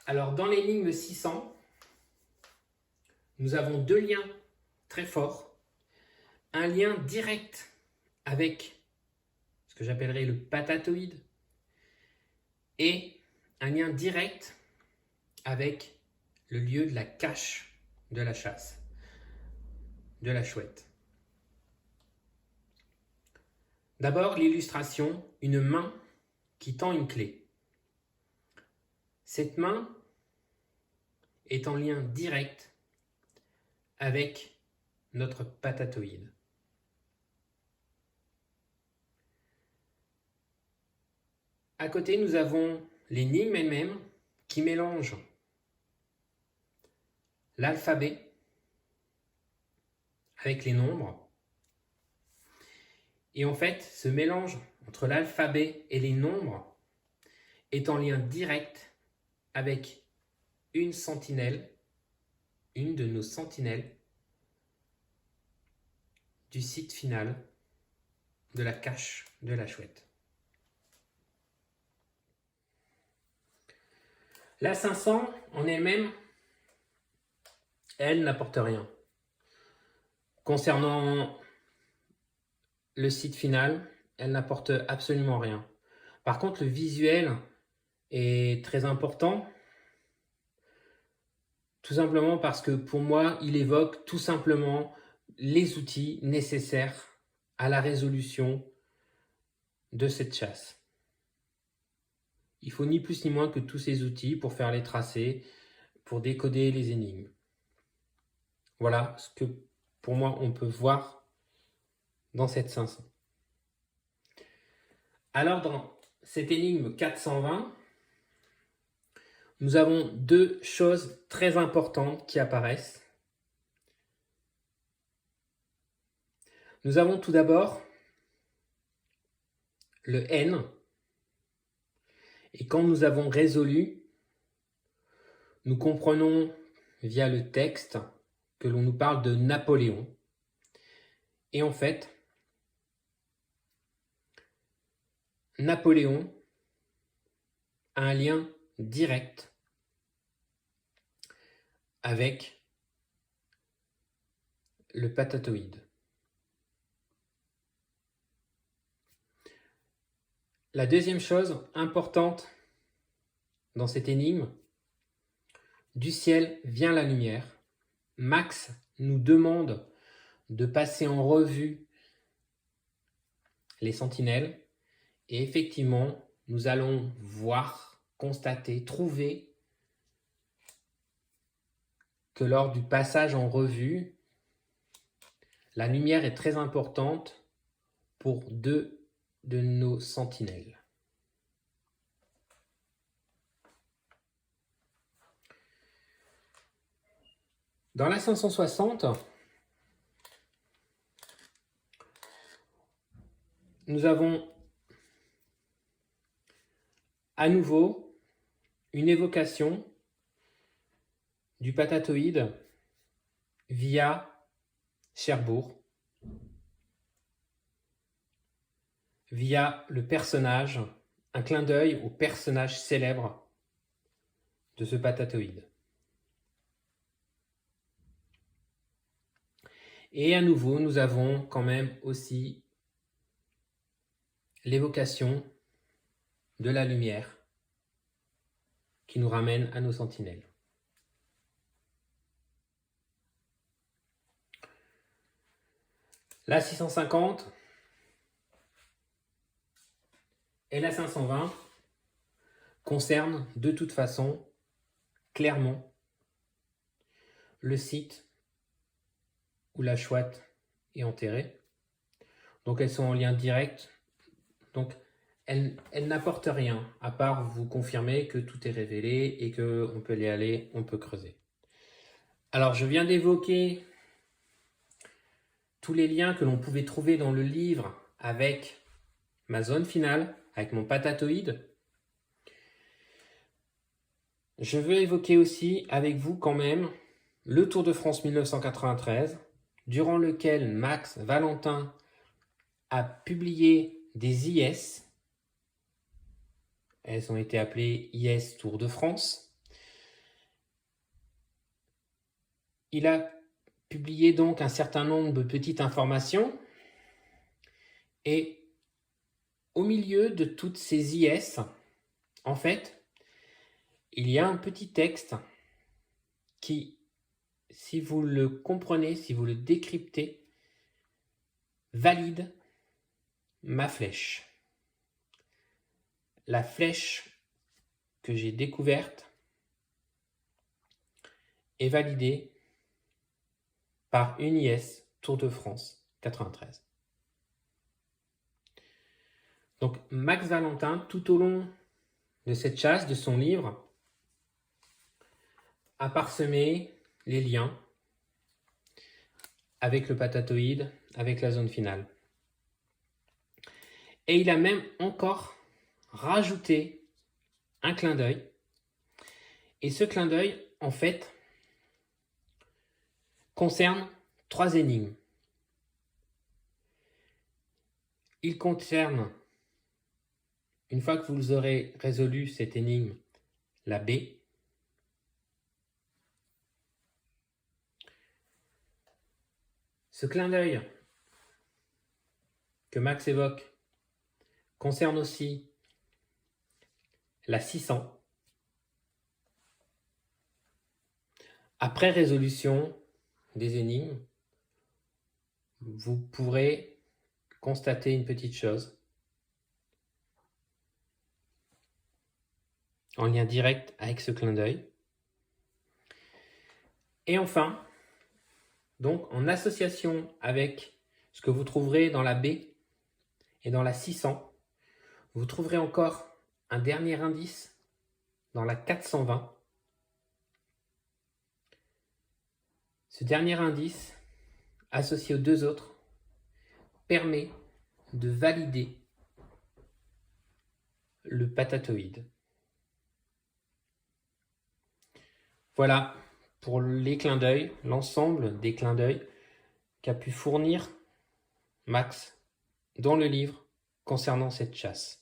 Alors, dans l'énigme 600, nous avons deux liens très forts. Un lien direct avec ce que j'appellerais le patatoïde et un lien direct avec le lieu de la cache de la chasse, de la chouette. D'abord, l'illustration, une main qui tend une clé. Cette main est en lien direct avec notre patatoïde. À côté, nous avons l'énigme elle-même qui mélange l'alphabet avec les nombres. Et en fait, ce mélange entre l'alphabet et les nombres est en lien direct avec une sentinelle, une de nos sentinelles du site final de la cache de la chouette. La 500 en elle-même, elle n'apporte rien. Concernant le site final, elle n'apporte absolument rien. Par contre, le visuel est très important, tout simplement parce que pour moi, il évoque tout simplement les outils nécessaires à la résolution de cette chasse. Il faut ni plus ni moins que tous ces outils pour faire les tracés, pour décoder les énigmes. Voilà ce que pour moi on peut voir dans cette 500. Alors dans cette énigme 420, nous avons deux choses très importantes qui apparaissent. Nous avons tout d'abord le N. Et quand nous avons résolu, nous comprenons via le texte que l'on nous parle de Napoléon. Et en fait, Napoléon a un lien direct avec le patatoïde. La deuxième chose importante dans cette énigme, du ciel vient la lumière. Max nous demande de passer en revue les sentinelles et effectivement, nous allons voir, constater, trouver que lors du passage en revue, la lumière est très importante pour deux de nos sentinelles. Dans la 560, nous avons à nouveau une évocation du patatoïde via Cherbourg, via le personnage, un clin d'œil au personnage célèbre de ce patatoïde. Et à nouveau, nous avons quand même aussi l'évocation de la lumière qui nous ramène à nos sentinelles. La 650 et la 520 concernent de toute façon clairement le site où la chouette est enterrée. Donc elles sont en lien direct. Donc elles n'apportent rien à part vous confirmer que tout est révélé et qu'on peut y aller, on peut creuser. Alors je viens d'évoquer tous les liens que l'on pouvait trouver dans le livre avec ma zone finale, avec mon patatoïde. Je veux évoquer aussi avec vous quand même le Tour de France 1993, durant lequel Max Valentin a publié des IS. Elles ont été appelées IS Tour de France. Il a publié donc un certain nombre de petites informations et au milieu de toutes ces IS, en fait, il y a un petit texte qui, si vous le comprenez, si vous le décryptez, valide ma flèche. La flèche que j'ai découverte est validée par une IS Tour de France 93. Donc Max Valentin, tout au long de cette chasse, de son livre, a parsemé les liens avec le patatoïde, avec la zone finale. Et il a même encore rajouté un clin d'œil. Et ce clin d'œil, en fait, concerne 3 énigmes. Il concerne, une fois que vous aurez résolu cette énigme, la B. Ce clin d'œil que Max évoque concerne aussi la 600. Après résolution des énigmes, vous pourrez constater une petite chose en lien direct avec ce clin d'œil. Et enfin, donc en association avec ce que vous trouverez dans la B et dans la 600, vous trouverez encore un dernier indice dans la 420. Ce dernier indice, associé aux 2 autres, permet de valider le patatoïde. Voilà pour les clins d'œil, l'ensemble des clins d'œil qu'a pu fournir Max dans le livre concernant cette chasse.